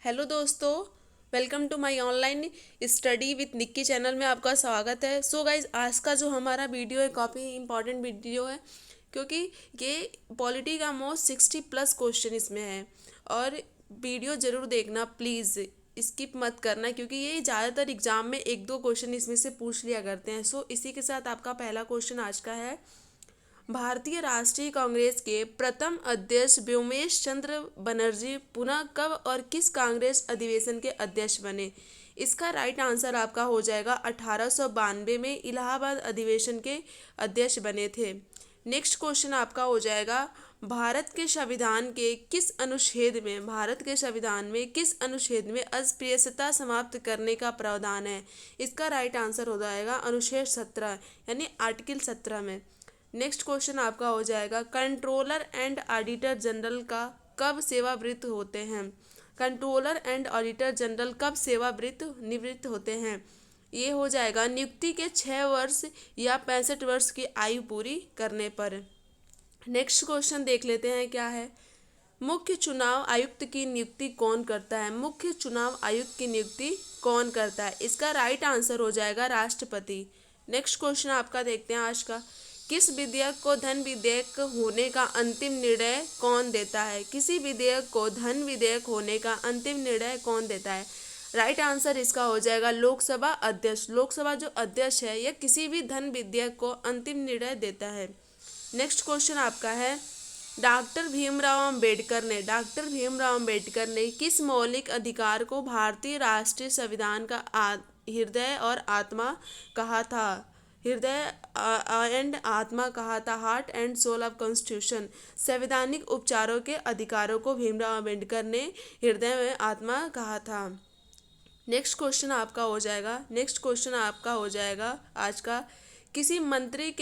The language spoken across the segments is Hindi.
हेलो दोस्तों, welcome to my online study with Nikki channel में आपका स्वागत है। सो गाइज, आज का जो हमारा वीडियो है काफ़ी इंपॉर्टेंट वीडियो है, क्योंकि ये पॉलिटी का मोस्ट 60+ क्वेश्चन इसमें है। और वीडियो ज़रूर देखना प्लीज़, स्किप मत करना, क्योंकि ये ज़्यादातर एग्जाम में एक दो क्वेश्चन इसमें से पूछ लिया करते हैं। सो इसी के साथ आपका पहला क्वेश्चन आज का है, भारतीय राष्ट्रीय कांग्रेस के प्रथम अध्यक्ष व्योमेश चंद्र बनर्जी पुनः कब और किस कांग्रेस अधिवेशन के अध्यक्ष बने? इसका राइट आंसर आपका हो जाएगा 1892 में इलाहाबाद अधिवेशन के अध्यक्ष बने थे। नेक्स्ट क्वेश्चन आपका हो जाएगा, भारत के संविधान में किस अनुच्छेद में अस्पृश्यता समाप्त करने का प्रावधान है? इसका राइट आंसर हो जाएगा अनुच्छेद 17 यानी आर्टिकल 17 में। नेक्स्ट क्वेश्चन आपका हो जाएगा, कंट्रोलर एंड ऑडिटर जनरल का कब सेवानिवृत्त होते हैं? कंट्रोलर एंड ऑडिटर जनरल कब निवृत्त होते हैं? ये हो जाएगा नियुक्ति के 6 वर्ष या 65 वर्ष की आयु पूरी करने पर। नेक्स्ट क्वेश्चन देख लेते हैं क्या है, मुख्य चुनाव आयुक्त की नियुक्ति कौन करता है? मुख्य चुनाव आयुक्त की नियुक्ति कौन करता है? इसका राइट आंसर हो जाएगा राष्ट्रपति। नेक्स्ट क्वेश्चन आपका देखते हैं आज का, किस विधेयक को धन विधेयक होने का अंतिम निर्णय कौन देता है? किसी विधेयक को धन विधेयक होने का अंतिम निर्णय कौन देता है? राइट आंसर इसका हो जाएगा लोकसभा अध्यक्ष। लोकसभा जो अध्यक्ष है यह किसी भी धन विधेयक को अंतिम निर्णय देता है। नेक्स्ट क्वेश्चन आपका है, डॉक्टर भीमराव अंबेडकर ने किस मौलिक अधिकार को भारतीय राष्ट्रीय संविधान का हृदय और आत्मा कहा था? Heart and soul of constitution. संवैधानिक उपचारों के अधिकारों को भीमराव अंबेडकर ने हृदय में आत्मा कहा था। नेक्स्ट क्वेश्चन आपका हो जाएगा आज का, किसी मंत्री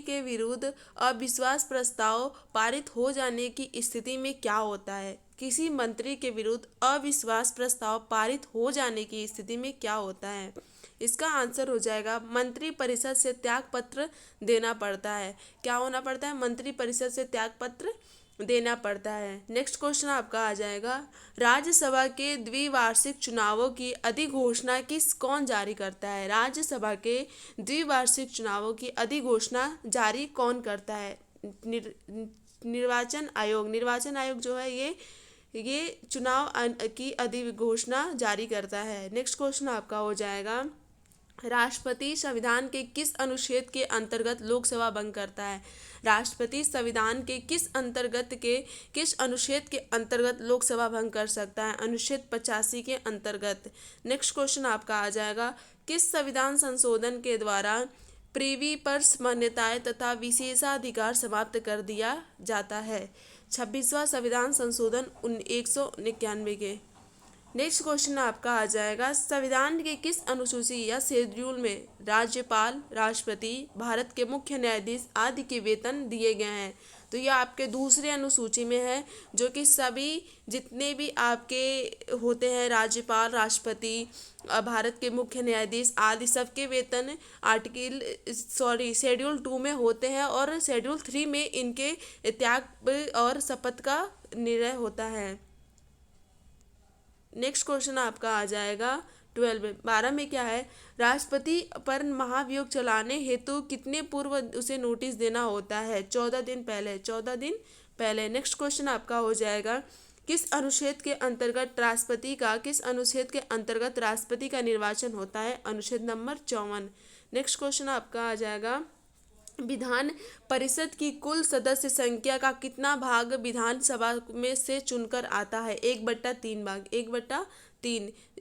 के विरुद्ध अविश्वास प्रस्ताव पारित हो जाने की स्थिति में क्या होता है? किसी मंत्री के विरुद्ध अविश्वास प्रस्ताव पारित हो जाने की स्थिति में क्या होता है? इसका आंसर हो जाएगा मंत्रिपरिषद से त्यागपत्र देना पड़ता है। क्या होना पड़ता है? मंत्रिपरिषद से त्यागपत्र देना पड़ता है। नेक्स्ट क्वेश्चन आपका आ जाएगा, राज्यसभा के द्विवार्षिक चुनावों की अधिघोषणा कौन जारी करता है? राज्यसभा के द्विवार्षिक चुनावों की अधिघोषणा जारी कौन करता है? निर्वाचन आयोग जो है ये चुनाव की अधिघोषणा जारी करता है। नेक्स्ट क्वेश्चन आपका हो जाएगा, राष्ट्रपति संविधान के किस अनुच्छेद के अंतर्गत लोकसभा भंग करता है? राष्ट्रपति संविधान के किस अनुच्छेद के अंतर्गत लोकसभा भंग कर सकता है? अनुच्छेद 85 के अंतर्गत। नेक्स्ट क्वेश्चन आपका आ जाएगा, किस संविधान संशोधन के द्वारा प्रीवी पर्स मान्यताएं तथा विशेषाधिकार समाप्त कर दिया जाता है? 26वां संविधान संशोधन 1991 के। नेक्स्ट क्वेश्चन आपका आ जाएगा, संविधान के किस अनुसूची या शेड्यूल में राज्यपाल, राष्ट्रपति, भारत के मुख्य न्यायाधीश आदि के वेतन दिए गए हैं? तो यह आपके दूसरे अनुसूची में है, जो कि सभी जितने भी आपके होते हैं राज्यपाल, राष्ट्रपति, भारत के मुख्य न्यायाधीश आदि सबके वेतन शेड्यूल 2 में होते हैं, और शेड्यूल 3 में इनके त्याग और शपथ का निर्णय होता है। नेक्स्ट क्वेश्चन आपका आ जाएगा 12 में क्या है, राष्ट्रपति पर महाभियोग चलाने हेतु कितने पूर्व उसे नोटिस देना होता है? 14 दिन पहले। नेक्स्ट क्वेश्चन आपका हो जाएगा, किस अनुच्छेद के अंतर्गत राष्ट्रपति का निर्वाचन होता है? अनुच्छेद नंबर 54। नेक्स्ट क्वेश्चन आपका आ जाएगा, विधान परिषद की कुल सदस्य संख्या का कितना भाग विधानसभा में से चुनकर आता है? 1/3 भाग।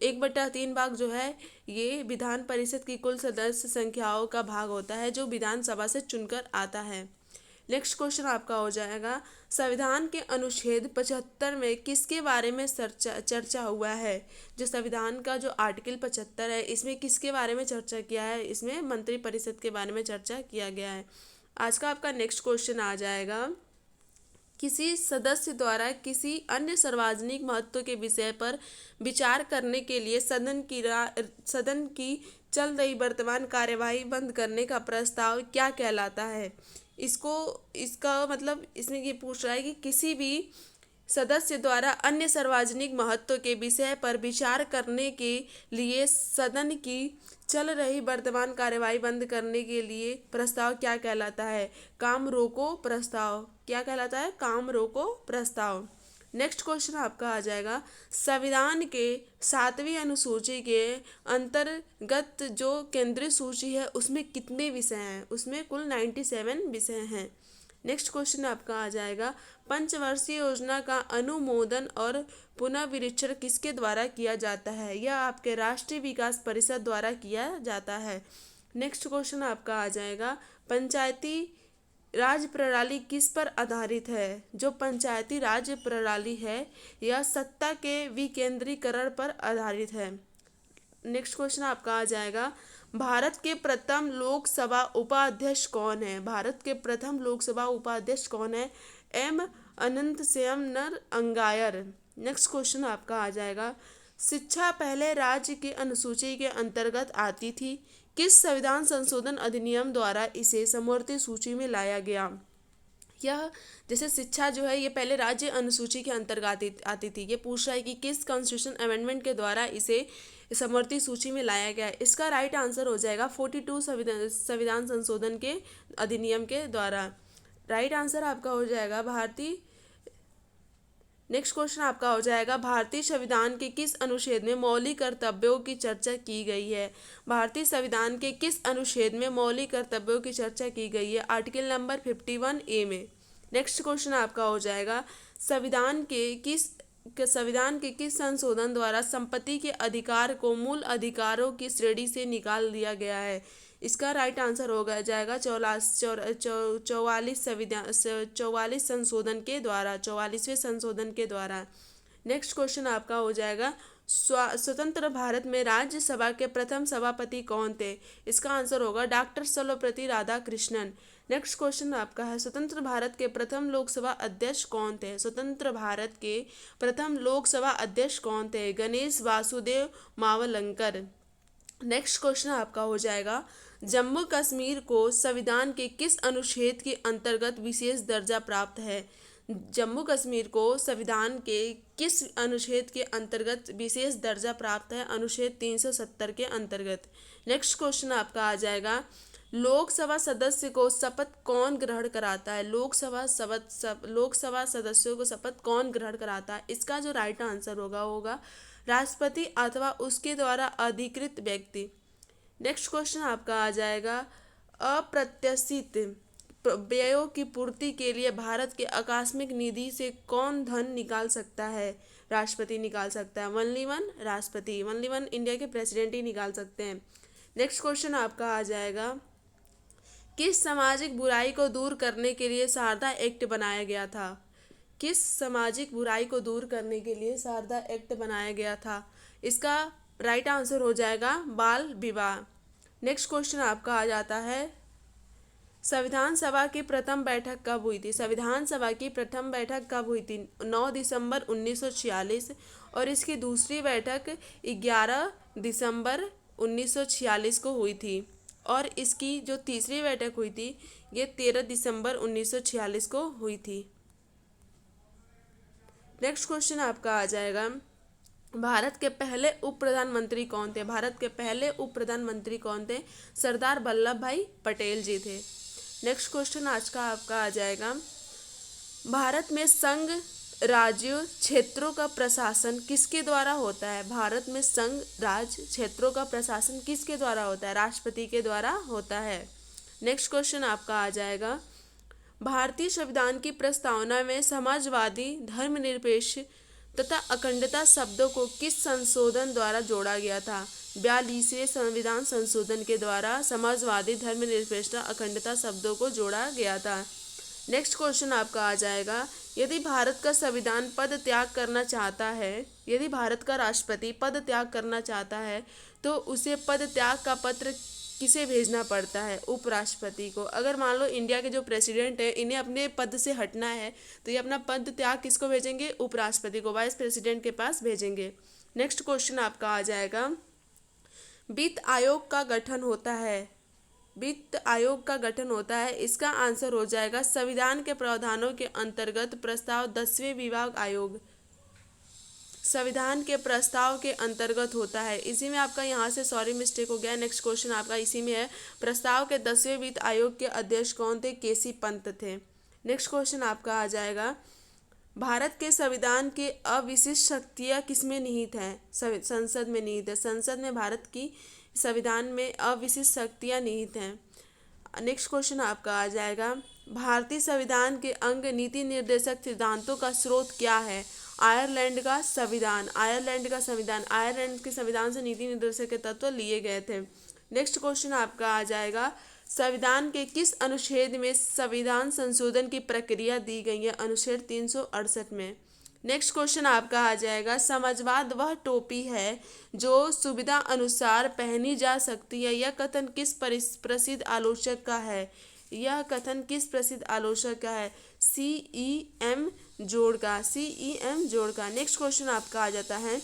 1/3 भाग जो है ये विधान परिषद की कुल सदस्य संख्याओं का भाग होता है, जो विधानसभा से चुनकर आता है। नेक्स्ट क्वेश्चन आपका हो जाएगा, संविधान के अनुच्छेद 75 में किसके बारे में चर्चा हुआ है? जो संविधान का जो आर्टिकल 75 है, इसमें किसके बारे में चर्चा किया है? इसमें मंत्रिपरिषद के बारे में चर्चा किया गया है। आज का आपका नेक्स्ट क्वेश्चन आ जाएगा, किसी सदस्य द्वारा किसी अन्य सार्वजनिक महत्व के विषय पर विचार करने के लिए सदन की चल रही वर्तमान कार्यवाही बंद करने का प्रस्ताव क्या कहलाता है? इसका मतलब इसमें ये पूछ रहा है कि किसी भी सदस्य द्वारा अन्य सार्वजनिक महत्व के विषय पर विचार करने के लिए सदन की चल रही वर्तमान कार्यवाही बंद करने के लिए प्रस्ताव क्या कहलाता है? काम रोको प्रस्ताव। क्या कहलाता है? काम रोको प्रस्ताव। नेक्स्ट क्वेश्चन आपका आ जाएगा, संविधान के 7वीं अनुसूची के अंतर्गत जो केंद्रीय सूची है उसमें कितने विषय हैं? उसमें कुल 97 विषय हैं। नेक्स्ट क्वेश्चन आपका आ जाएगा, पंचवर्षीय योजना का अनुमोदन और पुनर्विरीक्षण किसके द्वारा किया जाता है? यह आपके राष्ट्रीय विकास परिषद द्वारा किया जाता है। नेक्स्ट क्वेश्चन आपका आ जाएगा, पंचायती राज प्रणाली किस पर आधारित है? जो पंचायती राज प्रणाली है यह सत्ता के विकेंद्रीकरण पर आधारित है। नेक्स्ट क्वेश्चन आपका आ जाएगा, भारत के प्रथम लोकसभा उपाध्यक्ष कौन है? भारत के प्रथम लोकसभा उपाध्यक्ष कौन है? एम अनंत सेमनर अंगायर। नेक्स्ट क्वेश्चन आपका आ जाएगा, शिक्षा पहले राज्य की अनुसूची के अंतर्गत आती थी, किस संविधान संशोधन अधिनियम द्वारा इसे समवर्ती सूची में लाया गया? यह जैसे शिक्षा जो है ये पहले राज्य अनुसूची के अंतर्गत आती थी, ये पूछ रहा है कि किस कॉन्स्टिट्यूशन अमेंडमेंट के द्वारा इसे समवर्ती सूची में लाया गया है? इसका राइट आंसर हो जाएगा 42 संविधान संशोधन के अधिनियम के द्वारा। राइट आंसर आपका हो जाएगा भारतीय। नेक्स्ट क्वेश्चन आपका हो जाएगा, भारतीय संविधान के किस अनुच्छेद में मौलिक कर्तव्यों की चर्चा की गई है? भारतीय संविधान के किस अनुच्छेद में मौलिक कर्तव्यों की चर्चा की गई है? आर्टिकल नंबर 51A में। नेक्स्ट क्वेश्चन आपका हो जाएगा, संविधान के किस संशोधन द्वारा संपत्ति के अधिकार को मूल अधिकारों की श्रेणी से निकाल दिया गया है? इसका राइट आंसर हो जाएगा 44वें संशोधन के द्वारा। नेक्स्ट क्वेश्चन आपका हो जाएगा, स्वतंत्र भारत में राज्यसभा के प्रथम सभापति कौन थे? इसका आंसर होगा doctor Sarvepalli Radhakrishnan. Next question आपका है, स्वतंत्र भारत के प्रथम लोकसभा अध्यक्ष कौन थे? स्वतंत्र भारत के प्रथम लोकसभा अध्यक्ष कौन थे? गणेश वासुदेव मावलंकर। नेक्स्ट क्वेश्चन आपका हो जाएगा, जम्मू कश्मीर को संविधान के किस अनुच्छेद के अंतर्गत विशेष दर्जा प्राप्त है? जम्मू कश्मीर को संविधान के किस अनुच्छेद के अंतर्गत विशेष दर्जा प्राप्त है? अनुच्छेद 370 के अंतर्गत। नेक्स्ट क्वेश्चन आपका आ जाएगा, लोकसभा सदस्य को शपथ कौन ग्रहण कराता है? लोकसभा सदस्यों को शपथ कौन ग्रहण कराता है? इसका जो राइट आंसर होगा राष्ट्रपति अथवा उसके द्वारा अधिकृत व्यक्ति। नेक्स्ट क्वेश्चन आपका आ जाएगा, अप्रत्याशित व्ययों की पूर्ति के लिए भारत के आकस्मिक निधि से कौन धन निकाल सकता है? राष्ट्रपति निकाल सकता है। ओनली वन राष्ट्रपति, ओनली वन इंडिया के प्रेसिडेंट ही निकाल सकते हैं। नेक्स्ट क्वेश्चन आपका आ जाएगा, किस सामाजिक बुराई को दूर करने के लिए शारदा एक्ट बनाया गया था? किस सामाजिक बुराई को दूर करने के लिए शारदा एक्ट बनाया गया था? इसका राइट आंसर हो जाएगा बाल विवाह। नेक्स्ट क्वेश्चन आपका आ जाता है, संविधान सभा की प्रथम बैठक कब हुई थी? संविधान सभा की प्रथम बैठक कब हुई थी? 9 दिसंबर 1946 और इसकी दूसरी बैठक 11 दिसंबर 1946 को हुई थी और इसकी जो तीसरी बैठक हुई थी ये 13 दिसंबर 1946 को हुई थी। नेक्स्ट क्वेश्चन आपका आ जाएगा, भारत के पहले उप प्रधानमंत्री कौन थे? भारत के पहले उप प्रधानमंत्री कौन थे? सरदार वल्लभ भाई पटेल जी थे। नेक्स्ट क्वेश्चन आज का आपका आ जाएगा, भारत में संघ राज्य क्षेत्रों का प्रशासन किसके द्वारा होता है? भारत में संघ राज्य क्षेत्रों का प्रशासन किसके द्वारा होता है? राष्ट्रपति के द्वारा होता है। नेक्स्ट क्वेश्चन आपका आ जाएगा, भारतीय संविधान की प्रस्तावना में समाजवादी, धर्मनिरपेक्ष तथा अखंडता शब्दों को किस संशोधन द्वारा जोड़ा गया था? 42वें संविधान संशोधन के द्वारा समाजवादी, धर्मनिरपेक्षता, अखंडता शब्दों को जोड़ा गया था। नेक्स्ट क्वेश्चन आपका आ जाएगा, यदि भारत का संविधान पद त्याग करना चाहता है, यदि भारत का राष्ट्रपति पद त्याग करना चाहता है तो उसे पद त्याग का पत्र किसे भेजना पड़ता है? उपराष्ट्रपति को। अगर मान लो इंडिया के जो प्रेसिडेंट है इन्हें अपने पद से हटना है तो ये अपना पद त्याग किसको भेजेंगे? उपराष्ट्रपति को, वाइस प्रेसिडेंट के पास भेजेंगे। नेक्स्ट क्वेश्चन आपका आ जाएगा, वित्त आयोग का गठन होता है वित्त आयोग का गठन होता है? इसका आंसर हो जाएगा संविधान के प्रावधानों के अंतर्गत प्रस्ताव 10वें विभाग आयोग संविधान के प्रस्ताव के अंतर्गत होता है। इसी में आपका यहाँ से सॉरी मिस्टेक हो गया। नेक्स्ट क्वेश्चन आपका इसी में है। प्रस्ताव के 10वें वित्त आयोग के अध्यक्ष कौन थे? केसी पंत थे। नेक्स्ट क्वेश्चन आपका आ जाएगा, भारत के संविधान के अविशिष्ट शक्तियाँ किसमें निहित है? संसद में निहित है। संसद में भारत की संविधान में अविशिष्ट शक्तियाँ निहित हैं। नेक्स्ट क्वेश्चन आपका आ जाएगा, भारतीय संविधान के अंग नीति निर्देशक सिद्धांतों का स्रोत क्या है? आयरलैंड का संविधान। आयरलैंड का संविधान, आयरलैंड के संविधान से नीति निर्देशक के तत्व लिए गए थे। नेक्स्ट क्वेश्चन आपका आ जाएगा, संविधान के किस अनुच्छेद में संविधान संशोधन की प्रक्रिया दी गई है? अनुच्छेद 368 में। नेक्स्ट क्वेश्चन आपका आ जाएगा, समाजवाद वह टोपी है जो सुविधा अनुसार पहनी जा सकती है। यह कथन किस प्रसिद्ध आलोचक का है? यह कथन किस प्रसिद्ध आलोचक का है? CEM जोड़का। CEM जोड़का। नेक्स्ट क्वेश्चन आपका आ जाता है,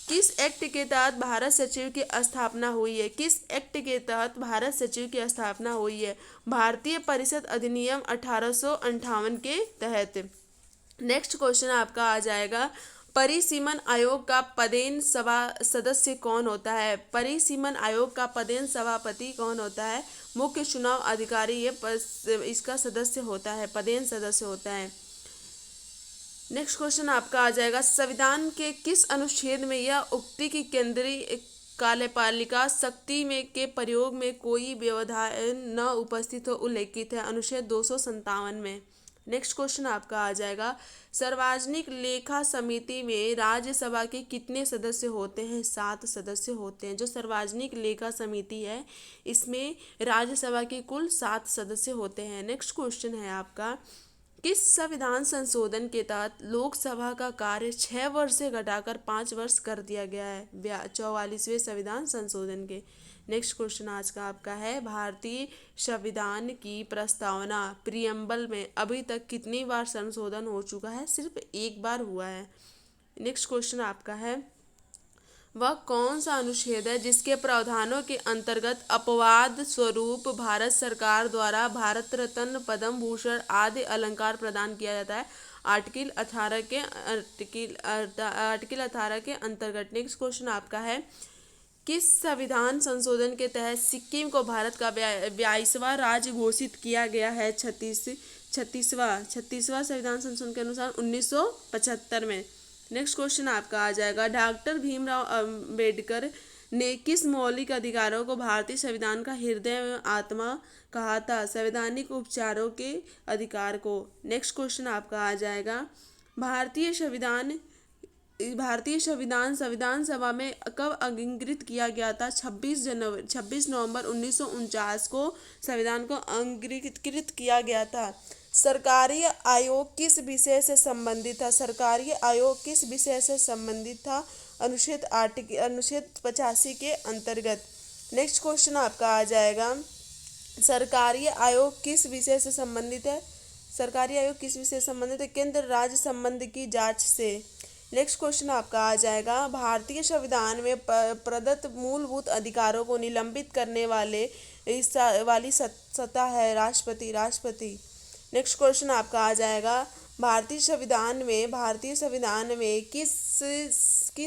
किस एक्ट के तहत भारत सचिव की स्थापना हुई है? किस एक्ट के तहत भारत सचिव की स्थापना हुई है? भारतीय परिषद अधिनियम 1858 के तहत। नेक्स्ट क्वेश्चन आपका आ जाएगा, परिसीमन आयोग का पदेन सभा सदस्य कौन होता है? परिसीमन आयोग का पदेन सभापति कौन होता है? मुख्य चुनाव अधिकारी ये इसका सदस्य होता है, पदेन सदस्य होता है। नेक्स्ट क्वेश्चन आपका आ जाएगा, संविधान के किस अनुच्छेद में यह उक्ति की केंद्रीय कार्यपालिका शक्ति में के प्रयोग में कोई व्यवधान न उपस्थित हो उल्लेखित है? अनुच्छेद 257 में। नेक्स्ट क्वेश्चन आपका आ जाएगा, सार्वजनिक लेखा समिति में राज्यसभा के कितने सदस्य होते हैं? 7 सदस्य होते हैं। जो सार्वजनिक लेखा समिति है इसमें राज्यसभा के कुल 7 सदस्य होते हैं। नेक्स्ट क्वेश्चन है आपका, किस संविधान संशोधन के तहत लोकसभा का कार्य 6 वर्ष से घटाकर 5 वर्ष कर दिया गया है? 44वें संविधान संशोधन के। नेक्स्ट क्वेश्चन आज का आपका है, भारतीय संविधान की प्रस्तावना प्रियम्बल में अभी तक कितनी बार संशोधन हो चुका है? सिर्फ एक बार हुआ है। नेक्स्ट क्वेश्चन आपका है, वह कौन सा अनुच्छेद है जिसके प्रावधानों के अंतर्गत अपवाद स्वरूप भारत सरकार द्वारा भारत रत्न, पद्म भूषण आदि अलंकार प्रदान किया जाता है? आर्टिकल 18 के अंतर्गत। नेक्स्ट क्वेश्चन आपका है, किस संविधान संशोधन के तहत सिक्किम को भारत का 22वां राज्य घोषित किया गया है? 36वां संविधान संशोधन के अनुसार 1975 में। नेक्स्ट क्वेश्चन आपका आ जाएगा, डॉक्टर भीमराव अंबेडकर ने किस मौलिक अधिकारों को भारतीय संविधान का हृदय एवं आत्मा कहा था? संवैधानिक उपचारों के अधिकार को। नेक्स्ट क्वेश्चन आपका आ जाएगा, भारतीय संविधान सभा में कब अंगीकृत किया गया था? 26 नवंबर 1949 को संविधान को अंगीकृत किया गया था। सरकारी आयोग किस विषय से संबंधित था? सरकारी आयोग किस विषय से संबंधित था? अनुच्छेद 85 के अंतर्गत। नेक्स्ट क्वेश्चन आपका आ जाएगा, सरकारी आयोग किस विषय से संबंधित है? सरकारी आयोग किस विषय से संबंधित है? केंद्र राज्य संबंध की जांच से। नेक्स्ट क्वेश्चन आपका आ जाएगा, भारतीय संविधान में प्रदत्त मूलभूत अधिकारों को निलंबित करने वाली सत्ता है राष्ट्रपति। नेक्स्ट क्वेश्चन आपका आ जाएगा, भारतीय संविधान में किस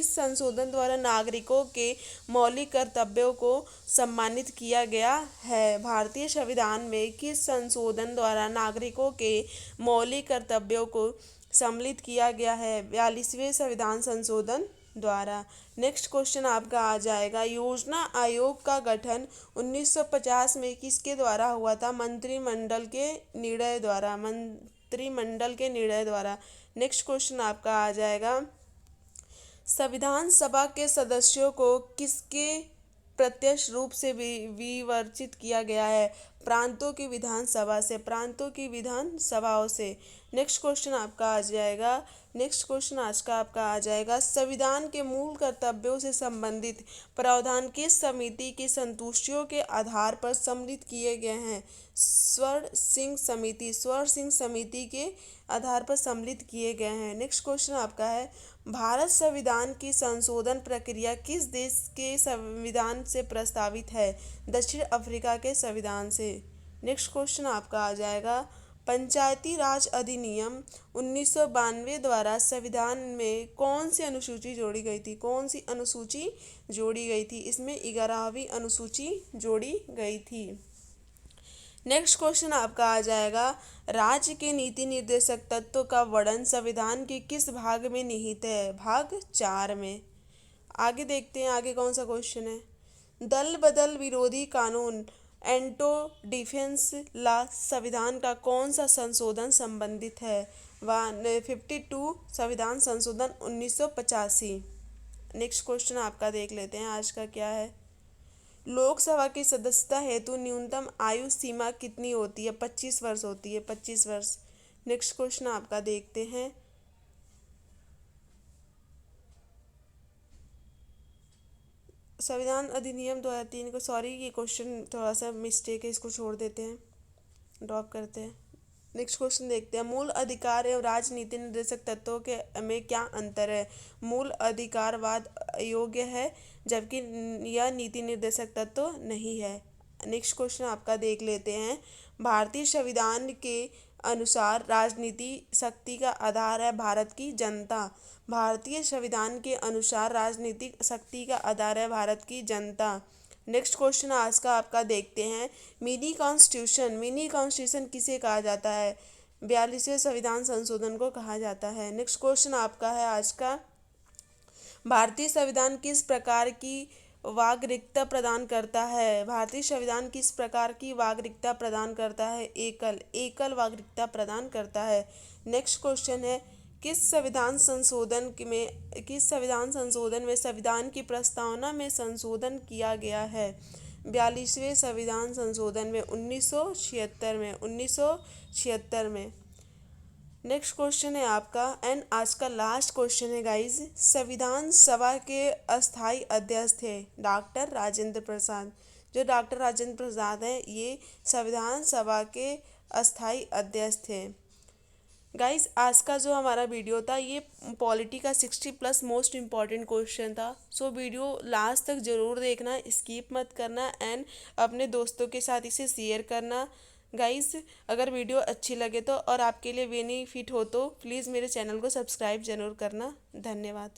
संशोधन द्वारा नागरिकों के मौलिक कर्तव्यों को सम्मानित किया गया है? भारतीय संविधान में किस संशोधन द्वारा नागरिकों के मौलिक कर्तव्यों को सम्मिलित किया गया है? 42वें संविधान संशोधन द्वारा। नेक्स्ट क्वेश्चन आपका आ जाएगा, योजना आयोग का गठन 1950 में किसके द्वारा हुआ था? मंत्रिमंडल के निर्णय द्वारा। नेक्स्ट क्वेश्चन आपका आ जाएगा, संविधान सभा के सदस्यों को किसके प्रत्यक्ष रूप से विवर्चित किया गया है? प्रांतों की विधानसभाओं से। नेक्स्ट क्वेश्चन आज का आपका आ जाएगा, संविधान के मूल कर्तव्यों से संबंधित प्रावधान किस समिति की संतुष्टियों के आधार पर सम्मिलित किए गए हैं? स्वर्ण सिंह समिति के आधार पर सम्मिलित किए गए हैं। नेक्स्ट क्वेश्चन आपका है, भारत संविधान की संशोधन प्रक्रिया किस देश के संविधान से प्रस्तावित है? दक्षिण अफ्रीका के संविधान से। नेक्स्ट क्वेश्चन आपका आ जाएगा, पंचायती राज अधिनियम 1992 द्वारा संविधान में कौन सी अनुसूची जोड़ी गई थी? कौन सी अनुसूची जोड़ी गई थी? इसमें 11वीं अनुसूची जोड़ी गई थी। नेक्स्ट क्वेश्चन आपका आ जाएगा, राज्य के नीति निर्देशक तत्वों का वर्णन संविधान के किस भाग में निहित है? भाग 4 में। आगे देखते हैं आगे कौन सा क्वेश्चन है। दल बदल विरोधी कानून एंटो डिफेंस लॉ संविधान का कौन सा संशोधन संबंधित है? 52 संविधान संशोधन 1985। नेक्स्ट क्वेश्चन आपका देख लेते हैं आज का क्या है। लोकसभा की सदस्यता हेतु न्यूनतम आयु सीमा कितनी होती है? 25 वर्ष होती है, 25 वर्ष। नेक्स्ट क्वेश्चन आपका देखते हैं, संविधान अधिनियम 2003 को, सॉरी ये क्वेश्चन थोड़ा सा मिस्टेक है, इसको छोड़ देते हैं, ड्रॉप करते हैं। नेक्स्ट क्वेश्चन देखते हैं, मूल अधिकार एवं राजनीति निर्देशक तत्वों के में क्या अंतर है? मूल अधिकारवाद अयोग्य है जबकि यह नीति निर्देशक तत्व नहीं है। नेक्स्ट क्वेश्चन आपका देख लेते हैं, भारतीय संविधान के अनुसार राजनीति शक्ति का आधार है भारत की जनता। भारतीय संविधान के अनुसार राजनीतिक शक्ति का आधार है भारत की जनता। नेक्स्ट क्वेश्चन आज का आपका देखते हैं, मिनी कॉन्स्टिट्यूशन किसे कहा जाता है? 42वें संविधान संशोधन को कहा जाता है। नेक्स्ट क्वेश्चन आपका है आज का, भारतीय संविधान किस प्रकार की वागरिकता प्रदान करता है? भारतीय संविधान किस प्रकार की वागरिकता प्रदान करता है? एकल वागरिकता प्रदान करता है। नेक्स्ट क्वेश्चन है, किस संविधान संशोधन में संविधान की प्रस्तावना में संशोधन किया गया है? 42वें संविधान संशोधन में 1976 में। नेक्स्ट क्वेश्चन है आपका, एंड आज का लास्ट क्वेश्चन है गाइज, संविधान सभा के अस्थाई अध्यक्ष थे डॉक्टर राजेंद्र प्रसाद। जो डॉक्टर राजेंद्र प्रसाद हैं ये संविधान सभा के अस्थाई अध्यक्ष थे। गाइज आज का जो हमारा वीडियो था ये पॉलिटी का 60+ मोस्ट इम्पॉर्टेंट क्वेश्चन था। सो वीडियो लास्ट तक ज़रूर देखना, स्किप मत करना एंड अपने दोस्तों के साथ इसे शेयर करना। गाइस अगर वीडियो अच्छी लगे तो और आपके लिए बेनिफिट हो तो प्लीज़ मेरे चैनल को सब्सक्राइब जरूर करना। धन्यवाद।